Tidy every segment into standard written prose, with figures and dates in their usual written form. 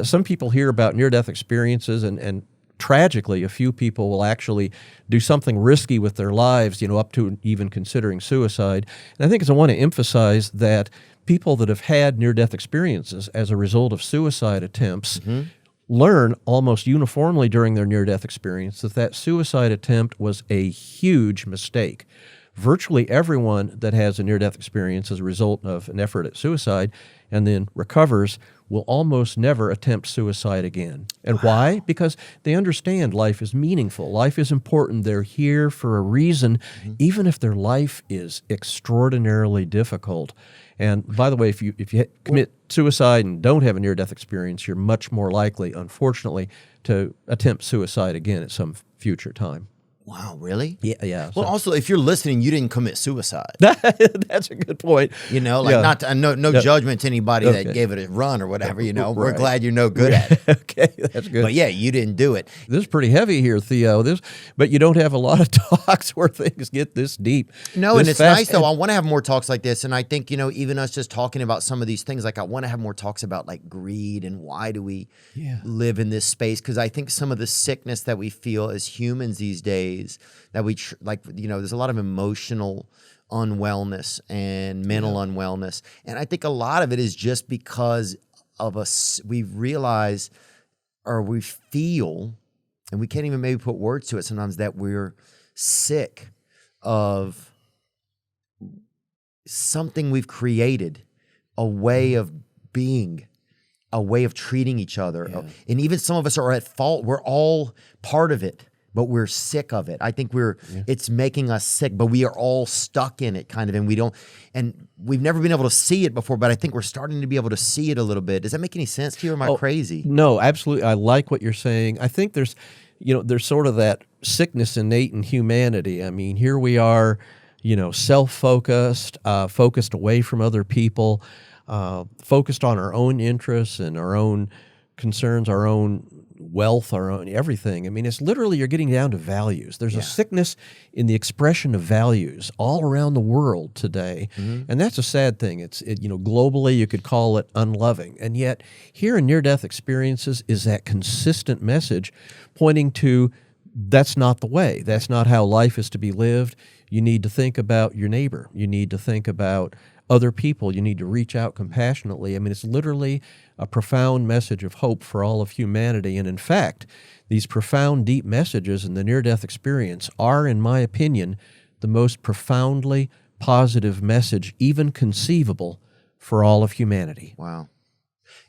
Some people hear about near-death experiences, and tragically, a few people will actually do something risky with their lives, up to even considering suicide. And I think I want to emphasize that people that have had near-death experiences as a result of suicide attempts learn almost uniformly during their near-death experience that suicide attempt was a huge mistake. Virtually everyone that has a near-death experience as a result of an effort at suicide and then recovers will almost never attempt suicide again. And why? Because they understand life is meaningful. Life is important. They're here for a reason, even if their life is extraordinarily difficult. And by the way, if you commit suicide and don't have a near-death experience, you're much more likely, unfortunately, to attempt suicide again at some future time. Wow, really? Yeah. Well, also, if you're listening, you didn't commit suicide. That's a good point. No judgment to anybody that gave it a run or whatever. We're glad you're no good at it. Okay, that's good. But yeah, you didn't do it. This is pretty heavy here, Theo. But you don't have a lot of talks where things get this deep. No, and it's nice though. I want to have more talks like this, and I think even us just talking about some of these things, like I want to have more talks about like greed and why do we live in this space? Because I think some of the sickness that we feel as humans these days. That there's a lot of emotional unwellness and mental unwellness. And I think a lot of it is just because of we realize or we feel, and we can't even maybe put words to it sometimes, that we're sick of something we've created, a way of being, a way of treating each other. Yeah. And even some of us are at fault. We're all part of it. But we're sick of it. I think it's making us sick, but we are all stuck in it kind of, and we've never been able to see it before, but I think we're starting to be able to see it a little bit. Does that make any sense to you, or am I crazy? No, absolutely. I like what you're saying. I think there's sort of that sickness innate in humanity. I mean, here we are, self-focused, focused away from other people, focused on our own interests and our own concerns, our own wealth, our own everything. I mean, it's literally you're getting down to values. There's a sickness in the expression of values all around the world today, and that's a sad thing. Globally you could call it unloving, and yet here in near-death experiences is that consistent message pointing to that's not the way. That's not how life is to be lived. You need to think about your neighbor. You need to think about other people. You need to reach out compassionately. I mean, it's literally a profound message of hope for all of humanity. And in fact, these profound, deep messages in the near-death experience are, in my opinion, the most profoundly positive message even conceivable for all of humanity. Wow.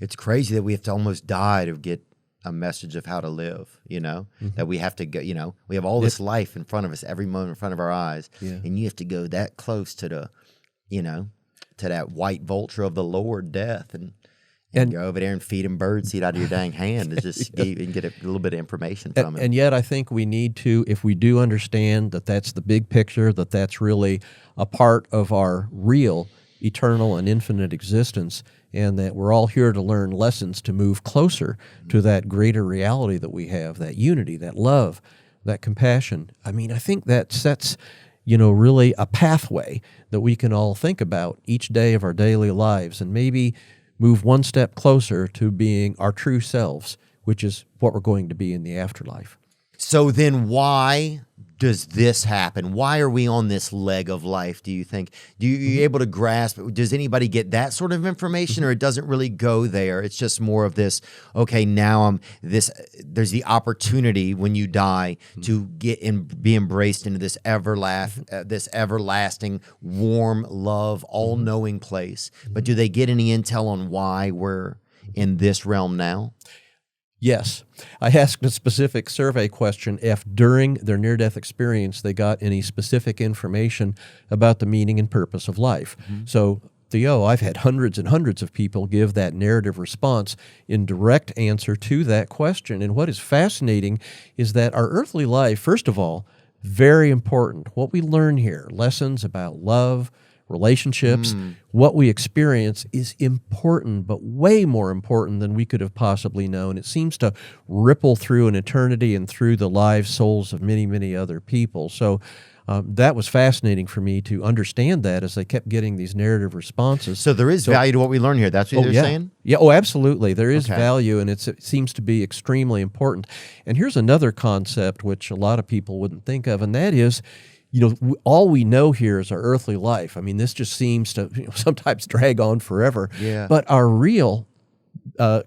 It's crazy that we have to almost die to get a message of how to live, that we have to go, we have all this life in front of us, every moment in front of our eyes, and you have to go that close to the, to that white vulture of the Lord, death, and go over there and feed him birdseed out of your dang hand to just and get a little bit of information from him. And yet I think we need to, if we do understand that that's the big picture, that that's really a part of our real, eternal, and infinite existence, and that we're all here to learn lessons to move closer to that greater reality that we have, that unity, that love, that compassion. I mean, I think that sets really a pathway that we can all think about each day of our daily lives and maybe move one step closer to being our true selves, which is what we're going to be in the afterlife. So then why does this happen? Why are we on this leg of life, do you think? You able to grasp, does anybody get that sort of information, or it doesn't really go there? It's just more of this, okay, now there's the opportunity when you die to get and be embraced into this everlasting, warm, love, all-knowing place. But do they get any intel on why we're in this realm now? Yes. I asked a specific survey question if during their near-death experience they got any specific information about the meaning and purpose of life. So, Theo, I've had hundreds and hundreds of people give that narrative response in direct answer to that question. And what is fascinating is that our earthly life, first of all, very important. What we learn here, lessons about love, relationships, what we experience is important, but way more important than we could have possibly known. It seems to ripple through an eternity and through the lives, souls of many, many other people. So That was fascinating for me to understand that as I kept getting these narrative responses. So there is value to what we learn here. That's what you're saying? Yeah, oh, absolutely. There is Okay. value, and it seems to be extremely important. And here's another concept which a lot of people wouldn't think of, and that is, all we know here is our earthly life. I mean, this just seems to sometimes drag on forever. Yeah. But our real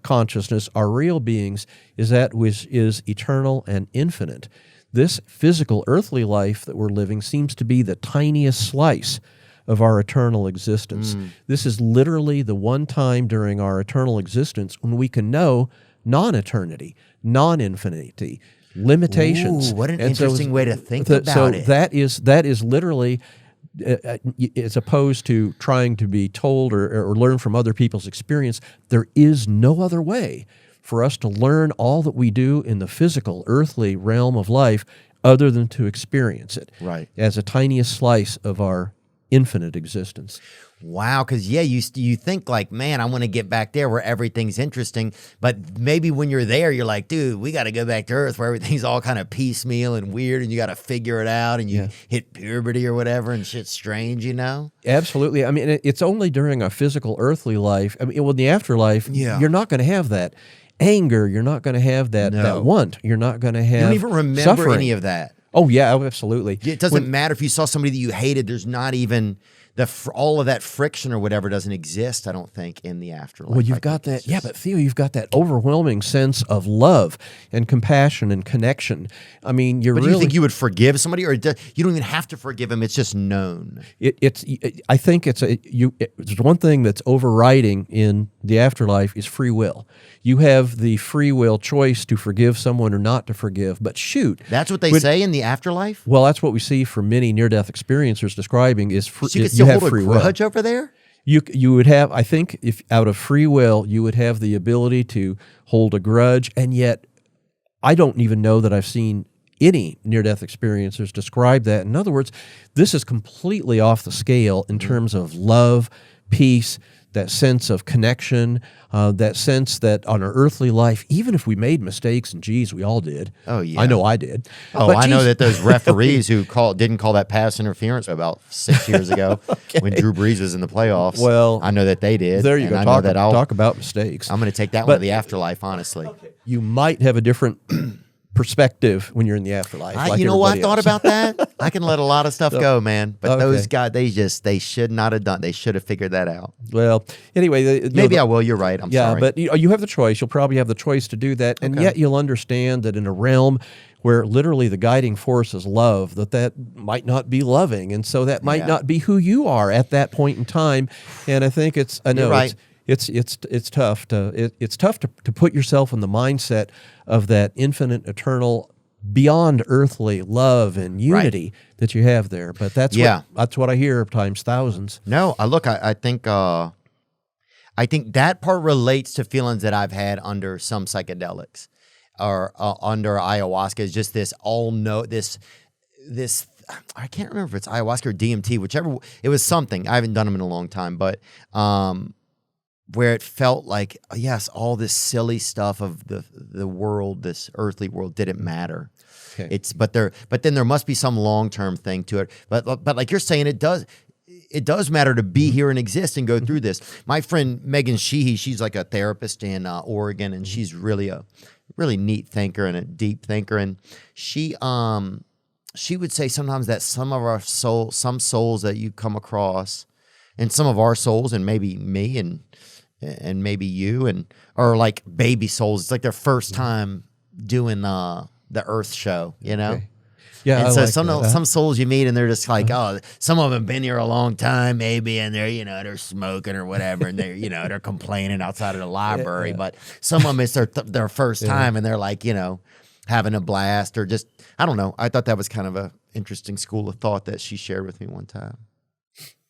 consciousness, our real beings, is that which is eternal and infinite. This physical earthly life that we're living seems to be the tiniest slice of our eternal existence. This is literally the one time during our eternal existence when we can know non-eternity, non-infinity, limitations. Ooh, what an interesting way to think about so it. that is literally, as opposed to trying to be told or learn from other people's experience, there is no other way for us to learn all that we do in the physical, earthly realm of life other than to experience it as a tiniest slice of our infinite existence. Wow, because you think like, man, I want to get back there where everything's interesting, but maybe when you're there, you're like, dude, we got to go back to Earth where everything's all kind of piecemeal and weird, and you got to figure it out, and you hit puberty or whatever, and shit's strange, Absolutely. I mean, it's only during a physical earthly life. I mean, in the afterlife, you're not going to have that anger. You're not going to have that want. You're not going to have. You don't even remember suffering. any of that. Oh yeah, absolutely. It doesn't matter if you saw somebody that you hated. There's not even all of that friction or whatever doesn't exist, I don't think, in the afterlife. Well, you've got that. Yeah, but Theo, you've got that overwhelming sense of love and compassion and connection. I mean, But do you think you would forgive somebody, or you don't even have to forgive them? It's just known. I think there's one thing that's overriding in the afterlife is free will. You have the free will choice to forgive someone or not to forgive. But shoot, that's what they say in the afterlife. Well, that's what we see from many near-death experiencers describing is free. So you can still hold a grudge over there. You would have, I think, if out of free will, you would have the ability to hold a grudge, and yet I don't even know that I've seen any near-death experiencers describe that. In other words, this is completely off the scale in terms of love, peace, that sense of connection, that sense that on our earthly life, even if we made mistakes, and geez, we all did. Oh, yeah. I know I did. Oh, I know that those referees who didn't call that pass interference about 6 years ago when Drew Brees was in the playoffs. Well, I know that they did. There you go. Talk about mistakes. I'm going to take that one to the afterlife, honestly. You might have a different perspective when you're in the afterlife. You know what? I thought about that. I can let a lot of stuff go, man. But those guys, they should not have done. They should have figured that out. Well, anyway, maybe I will. You're right. I'm sorry. But you have the choice. You'll probably have the choice to do that, and yet you'll understand that in a realm where literally the guiding force is love, that might not be loving, and so that might not be who you are at that point in time. And I think You're right. It's tough to put yourself in the mindset of that infinite, eternal, beyond earthly love and unity that you have there. But that's what I hear times thousands. No, I think that part relates to feelings that I've had under some psychedelics or under ayahuasca. Is just this this. I can't remember if it's ayahuasca or DMT, whichever. It was something. I haven't done them in a long time, but where it felt like, yes, all this silly stuff of the world, this earthly world, didn't matter. Okay. But then there must be some long-term thing to it. But like you're saying, it does matter to be here and exist and go through this. My friend Megan Sheehy, she's like a therapist in Oregon, and she's really a really neat thinker and a deep thinker. And she would say sometimes that some souls that you come across, and some of our souls, and maybe me and maybe you, are like baby souls. It's like their first time doing the Earth show, Okay. Yeah, and so some souls you meet, and they're just like, oh, some of them been here a long time, maybe, and they're they're smoking or whatever, and they're they're complaining outside of the library. But some of them it's their first time, and they're like having a blast, or just I don't know. I thought that was kind of a interesting school of thought that she shared with me one time.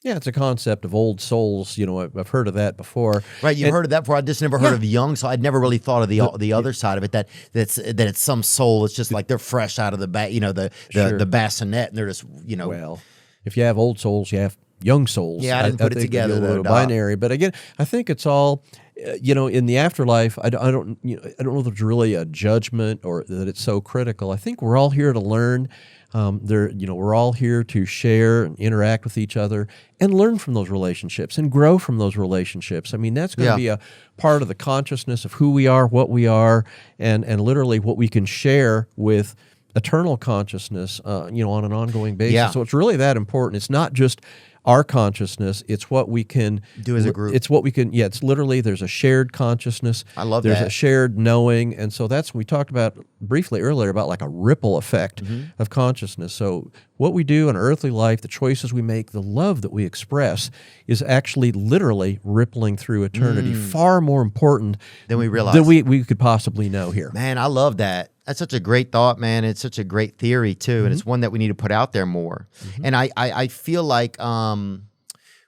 Yeah, it's a concept of old souls. I've heard of that before. Right, you've heard of that before. I just never heard of young, so I'd never really thought of the other side of it. That it's some soul. It's just like they're fresh out of the the bassinet, and they're just Well, if you have old souls, you have young souls. Yeah, I didn't put it together. A little binary, but again, I think it's all. In the afterlife, I don't know if there's really a judgment or that it's so critical. I think we're all here to learn. We're all here to share and interact with each other and learn from those relationships and grow from those relationships. I mean, that's going to be a part of the consciousness of who we are, what we are, and literally what we can share with eternal consciousness, on an ongoing basis. Yeah. So it's really that important. It's not just our consciousness, it's what we can do as a group. It's what we can, it's literally, there's a shared consciousness. I love there's that. a shared knowing. And so that's, we talked about briefly earlier about like a ripple effect of consciousness. So what we do in earthly life, the choices we make, the love that we express is actually literally rippling through eternity, far more important Than we realize. than we could possibly know here. Man, I love that. That's such a great thought, man. It's such a great theory too, and it's one that we need to put out there more. And I feel like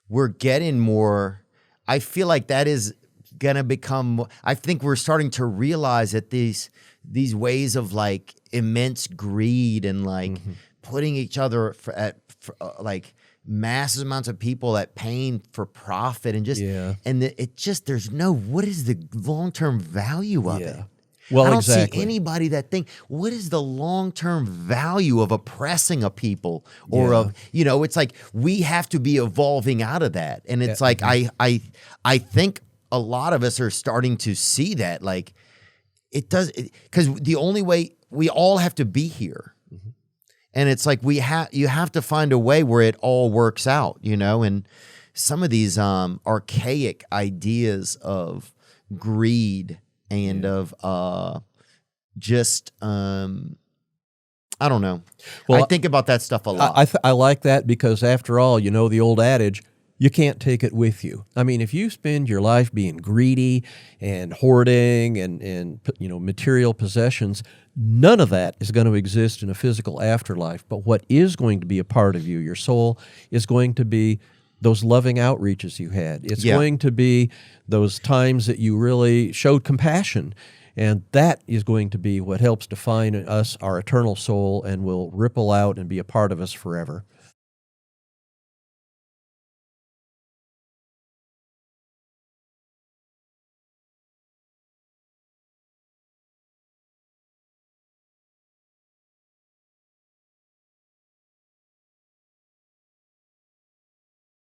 we're getting more. I feel like that is gonna become. I think we're starting to realize that these ways of like immense greed and like putting each other like massive amounts of people at pain for profit and just it just there's no, what is the long-term value of it? Well, I don't exactly. see anybody that think, what is the long-term value of oppressing a people or of, it's like we have to be evolving out of that. And it's like, I think a lot of us are starting to see that, like it does, because the only way, we all have to be here. And it's like, you have to find a way where it all works out, and some of these archaic ideas of greed and of just I don't know. Well, I think about that stuff a lot. I like that because after all, the old adage, you can't take it with you. I mean, if you spend your life being greedy and hoarding and material possessions, none of that is going to exist in a physical afterlife. But what is going to be a part of you, your soul, is going to be those loving outreaches you had. It's going to be those times that you really showed compassion. And that is going to be what helps define us, our eternal soul, and will ripple out and be a part of us forever.